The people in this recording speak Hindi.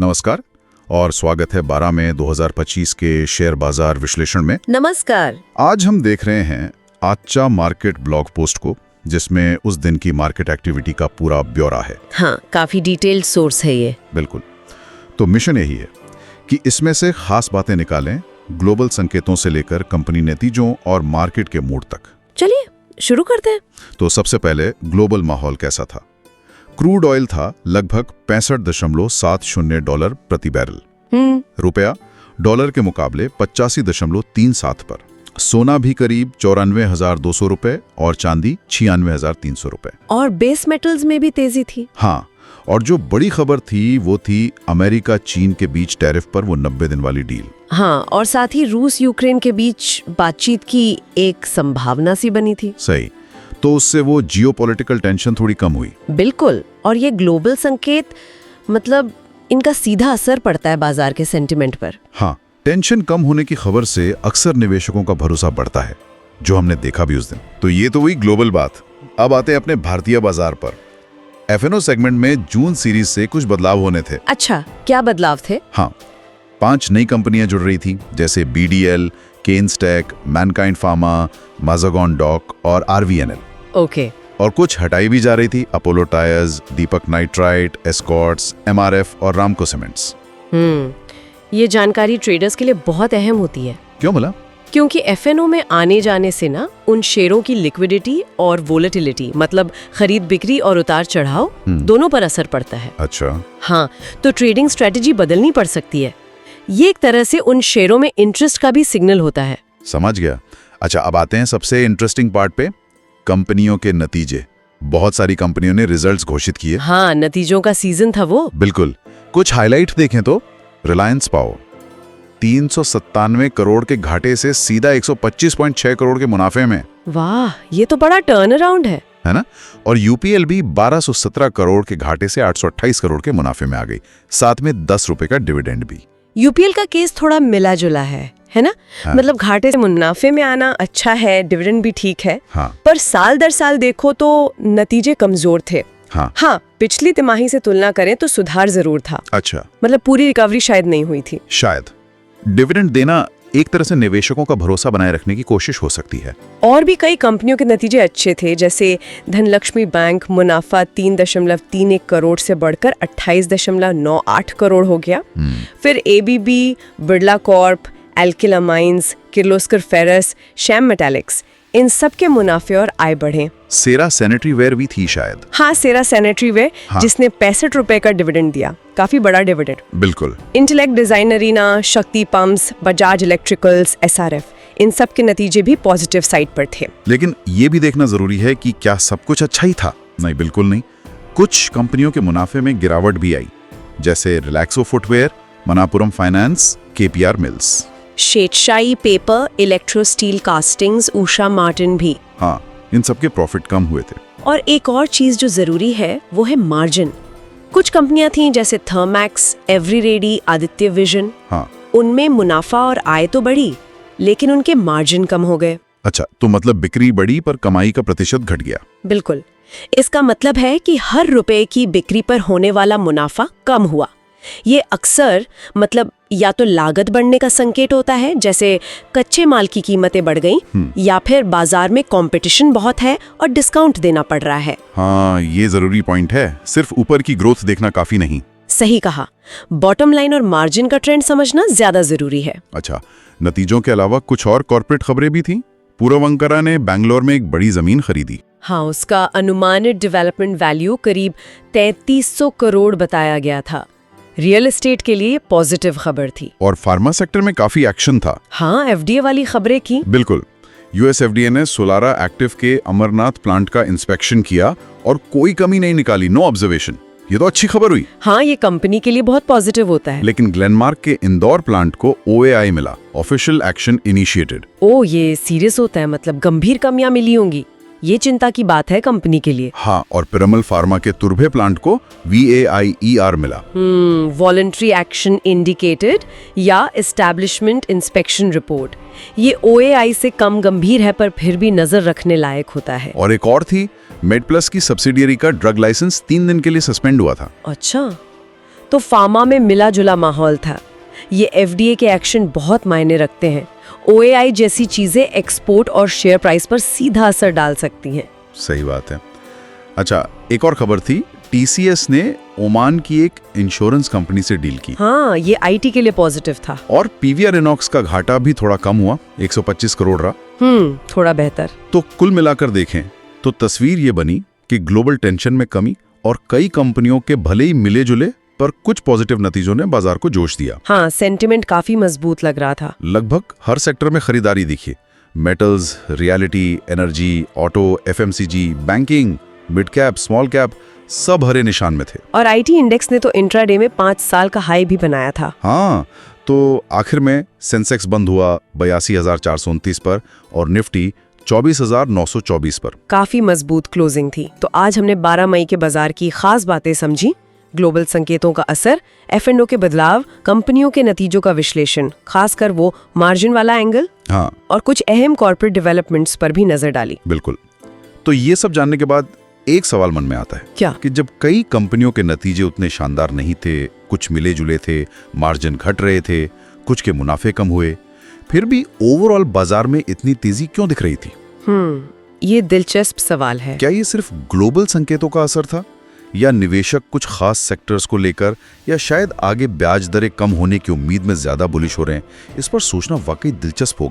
नमस्कार और स्वागत है 12 मई 2025 के शेयर बाजार विश्लेषण में। नमस्कार। आज हम देख रहे हैं आच्चा मार्केट ब्लॉग पोस्ट को, जिसमें उस दिन की मार्केट एक्टिविटी का पूरा ब्यौरा है। हाँ, काफी डिटेल्ड सोर्स है ये। बिल्कुल। तो मिशन यही है कि इसमें से खास बातें निकालें, ग्लोबल संकेतों से लेकर कंपनी नतीजों और मार्केट के मूड तक। चलिए शुरू करते हैं। तो सबसे पहले ग्लोबल माहौल कैसा था। क्रूड ऑयल था लगभग $65.70 प्रति बैरल। रुपया डॉलर के मुकाबले 85.37 पर। सोना भी करीब 94,200 रुपए और चांदी 96,300 रुपए। और बेस मेटल्स में भी तेजी थी। हाँ, और जो बड़ी खबर थी वो थी अमेरिका चीन के बीच टैरिफ पर वो 90 दिन वाली डील। हाँ, और साथ ही रूस यूक्रेन के बीच बातचीत की एक संभावना सी बनी थी। सही। तो उससे वो जियोपॉलिटिकल टेंशन थोड़ी कम हुई। बिल्कुल। और ये ग्लोबल संकेत मतलब इनका सीधा असर पड़ता है बाजार के सेंटिमेंट पर। हाँ, टेंशन कम होने की खबर से अक्सर निवेशकों का भरोसा बढ़ता है, जो हमने देखा भी उस दिन। तो ये तो हुई ग्लोबल बात। अब आते हैं अपने भारतीय बाजार पर। एफएनओ सेगमेंट में जून सीरीज से कुछ बदलाव होने थे। अच्छा, क्या बदलाव थे? हाँ, 5 नई कंपनियां जुड़ रही थी, जैसे BDL, केन्सटेक, मैनकाइंड फार्मा, माज़ागॉन डॉक और RVNL। ओके। और कुछ हटाई भी जा रही थी, अपोलो टायर्स, दीपक नाइट्राइट, एस्कॉर्ट्स, MRF और रामको सीमेंट्स। ये जानकारी ट्रेडर्स के लिए बहुत अहम होती है। क्यों बोला? क्योंकि एफएनओ में आने जाने से ना उन शेयरों की लिक्विडिटी और वोलेटिलिटी, मतलब खरीद बिक्री और उतार चढ़ाव, दोनों पर असर पड़ता है। अच्छा। हाँ, तो ट्रेडिंग स्ट्रेटेजी बदलनी पड़ सकती है। ये एक तरह से उन शेयरों में इंटरेस्ट का भी सिग्नल होता है। समझ गया। अच्छा, अब आते हैं सबसे इंटरेस्टिंग पार्ट पे, कंपनियों के नतीजे। बहुत सारी कंपनियों ने रिजल्ट्स घोषित किए। हाँ, नतीजों का सीजन था वो। बिल्कुल। कुछ हाइलाइट देखें तो रिलायंस पावर 397 करोड़ के घाटे से सीधा 125.6 करोड़ के मुनाफे में। वाह, ये तो बड़ा टर्न अराउंड है ना? और UPL भी 1217 करोड़ के घाटे से 828 करोड़ के मुनाफे में आ गई, साथ में 10 रुपए का डिविडेंड भी। UPL का केस थोड़ा मिला जुला है ना? हाँ। मतलब घाटे से मुनाफे में आना अच्छा है, डिविडेंड भी ठीक है। हाँ। पर साल दर साल देखो तो नतीजे कमजोर थे। हाँ, पिछली तिमाही से तुलना करें तो सुधार जरूर था। अच्छा। मतलब पूरी रिकवरी शायद नहीं हुई थी। शायद डिविडेंड देना एक तरह से निवेशकों का भरोसा बनाए रखने की कोशिश हो सकती है। और भी कई कंपनियों के नतीजे अच्छे थे, जैसे धनलक्ष्मी बैंक, मुनाफा 3.31 करोड़ से बढ़कर 28.98 करोड़ हो गया। फिर ABB, बिरला कॉर्प, एल्किला mines, Kirloskar ferrous, Shyam metallics, इन सब के मुनाफे और आय बढ़े। सेरा सैनिटरी वेयर भी थी शायद। हाँ, सेरा सैनिटरी वेयर, जिसने 65 रुपए का डिविडेंड दिया, काफी बड़ा डिविडेंड। बिल्कुल। इंटेलेक्ट डिजाइन अरीना, शक्ति पंप्स, बजाज इलेक्ट्रिकल्स, SRF, इन सब के नतीजे भी पॉजिटिव साइड पर थे। लेकिन ये भी देखना जरूरी है कि क्या सब कुछ अच्छा ही था? नहीं, बिल्कुल नहीं। कुछ कंपनियों के मुनाफे में गिरावट भी आई, जैसे Relaxo footwear, Manappuram finance, KPR mills, Seshasayee paper, electro steel castings, Usha Martin भी। हाँ, इन सब के प्रॉफिट कम हुए थे। और एक और चीज जो जरूरी है वो है मार्जिन। कुछ कंपनियां थीं जैसे थर्मैक्स, एवरीरेडी, आदित्य विजन। हाँ, उनमें मुनाफा और आय तो बढ़ी, लेकिन उनके मार्जिन कम हो गए। अच्छा, तो मतलब बिक्री बढ़ी पर कमाई का प्रतिशत घट गया। बिल्कुल। इसका मतलब है कि हर रुपए की बिक्री पर होने वाला मुनाफा कम हुआ। ये अक्सर मतलब या तो लागत बढ़ने का संकेत होता है, जैसे कच्चे माल की कीमतें बढ़ गईं, या फिर बाजार में कंपटीशन बहुत है और डिस्काउंट देना पड़ रहा है। हाँ, ये जरूरी पॉइंट है। सिर्फ ऊपर की ग्रोथ देखना काफी नहीं। सही कहा। बॉटम लाइन और मार्जिन का ट्रेंड समझना ज्यादा जरूरी है। अच्छा, नतीजों के अलावा कुछ और कॉर्पोरेट खबरें भी थीं। पूर्वंकरा ने बैंगलोर में एक बड़ी जमीन खरीदी। हाँ, उसका अनुमानित डेवलपमेंट वैल्यू करीब 3300 करोड़ बताया गया था। रियल एस्टेट के लिए पॉजिटिव खबर थी। और फार्मा सेक्टर में काफी एक्शन था। हाँ, FDA वाली खबरें की। बिल्कुल। US FDA ने सोलारा एक्टिव के अमरनाथ प्लांट का इंस्पेक्शन किया और कोई कमी नहीं निकाली, नो ऑब्जर्वेशन। ये तो अच्छी खबर हुई। हाँ, ये कंपनी के लिए बहुत पॉजिटिव होता है। लेकिन ग्लेनमार्क के इंदौर प्लांट को OAI मिला, ऑफिशियल एक्शन इनिशिएटेड। ओ, ये सीरियस होता है, मतलब गंभीर कमियां मिली होंगी। ये चिंता की बात है कंपनी के लिए। हाँ, और पिरामल फार्मा के तुर्भे प्लांट को VAIER मिला। वॉलंटरी एक्शन इंडिकेटेड या एस्टैब्लिशमेंट इंस्पेक्शन रिपोर्ट। ये OAI से कम गंभीर है, पर फिर भी नजर रखने लायक होता है। और एक और थी, मेडप्लस की सब्सिडियरी का ड्रग लाइसेंस 3 दिन के लिए सस्पेंड हुआ था। अच्छा, तो फार्मा में मिला जुला माहौल था। ये एफडीए के एक्शन बहुत मायने रखते हैं। ओएआई जैसी चीजें एक्सपोर्ट और शेयर प्राइस पर सीधा असर डाल सकती हैं। सही बात है। अच्छा, एक और खबर थी, टीसीएस ने ओमान की एक इंश्योरेंस कंपनी से डील की। हाँ, ये आईटी के लिए पॉजिटिव था। और पीवीआर इनॉक्स का घाटा भी थोड़ा कम हुआ, 125 करोड़ रहा। थोड़ा बेहतर। तो कुल मिलाकर देखें तो तस्वीर ये बनी कि ग्लोबल टेंशन में कमी और कई कंपनियों के भले ही मिले जुले पर कुछ पॉजिटिव नतीजों ने बाजार को जोश दिया। हाँ, सेंटिमेंट काफी मजबूत लग रहा था। लगभग हर सेक्टर में खरीदारी दिखी। Metals, reality, energy, auto, FMCG, banking, mid cap, small cap सब हरे निशान में थे। और आईटी इंडेक्स ने तो इंट्राडे में 5 साल का हाई भी बनाया था। हाँ, तो आखिर में सेंसेक्स बंद हुआ 82,429 पर और निफ्टी 24,924 पर। काफी मजबूत क्लोजिंग थी। तो आज हमने 12 मई के बाजार की खास बातें समझी। ग्लोबल संकेतों का असर, एफ&ओ के बदलाव, कंपनियों के नतीजों का विश्लेषण, खासकर वो मार्जिन वाला एंगल, हाँ, और कुछ अहम कॉर्पोरेट डेवलपमेंट्स पर भी नजर डाली। बिल्कुल। तो ये सब जानने के बाद एक सवाल मन में आता है, क्या? कि जब कई कंपनियों के नतीजे उतने शानदार नहीं थे, कुछ मिले जुले थे, मार्जिन घट रहे थे, कुछ के मुनाफे कम हुए, फिर भी ओवरऑल बाजार में इतनी तेजी क्यों दिख रही थी? ये दिलचस्प सवाल है। क्या ये सिर्फ ग्लोबल संकेतों का असर था, या निवेशक कुछ खास सेक्टर्स को लेकर, या शायद आगे ब्याज दरें कम होने की उम्मीद में ज्यादा बुलिश हो रहे हैं? इस पर सोचना वाकई दिलचस्प होगा।